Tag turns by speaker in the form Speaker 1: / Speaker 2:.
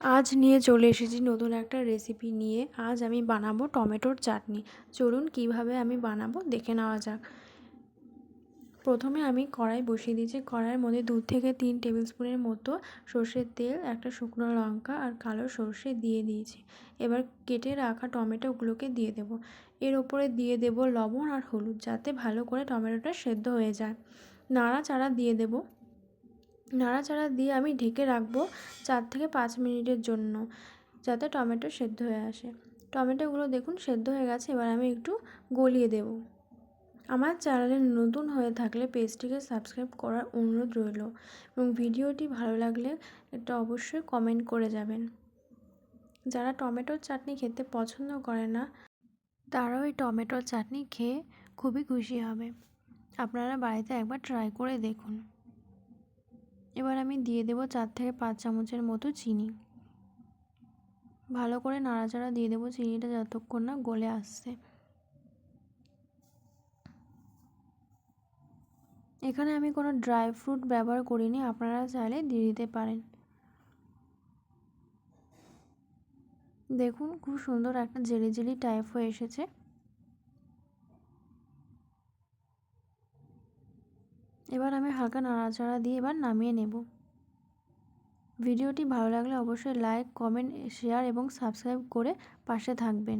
Speaker 1: আজ নিয়ে চলে এসেছি নতুন একটা রেসিপি নিয়ে। আজ আমি বানাবো টমেটোর চাটনি। চলুন কিভাবে আমি বানাবো দেখে নেওয়া যাক। প্রথমে আমি কড়াই বসিয়ে দিয়েছি। কড়াইয়ের মধ্যে 2 থেকে 3 টেবিল স্পুনের মতো সর্ষের তেল, একটা শুকনো লঙ্কা আর কালো সর্ষে দিয়ে দিয়েছি। এবার কেটে রাখা টমেটোগুলোকে দিয়ে দেব। এর ওপরে দিয়ে দেব লবণ আর হলুদ, যাতে ভালো করে টমেটোটা সেদ্ধ হয়ে যায়। নাড়াচাড়া দিয়ে দেব। নাড়াচাড়া দিয়ে আমি ঢেকে রাখবো 4 থেকে 5 মিনিটের জন্য, যাতে টমেটো সেদ্ধ হয়ে আসে। টমেটোগুলো দেখুন সেদ্ধ হয়ে গেছে। এবার আমি একটু গলিয়ে দেব। আমার চ্যানেলে নতুন হয়ে থাকলে পেজটিকে সাবস্ক্রাইব করার অনুরোধ রইল এবং ভিডিওটি ভালো লাগলে এটা অবশ্যই কমেন্ট করে যাবেন। যারা টমেটোর চাটনি খেতে পছন্দ করে না, তারাও এই টমেটোর চাটনি খেয়ে খুবই খুশি হবে। আপনারা বাড়িতে একবার ট্রাই করে দেখুন। এবার আমি দিয়ে দেব 4 থেকে 5 চামচের মতো চিনি। ভালো করে নাড়াচাড়া দিয়ে দেবো চিনিটা যতক্ষণ না গলে আসছে। এখানে আমি কোনো ড্রাই ফ্রুট ব্যবহার করিনি, আপনারা চাইলে দিয়ে দিতে পারেন। দেখুন খুব সুন্দর একটা জেলি জেলি টাইপ হয়ে এসেছে। এবার আমি হালকা নাড়াচাড়া দিয়ে এবার নামিয়ে নেব। ভিডিওটি ভালো লাগলে অবশ্যই লাইক, কমেন্ট, শেয়ার এবং সাবস্ক্রাইব করে পাশে থাকবেন।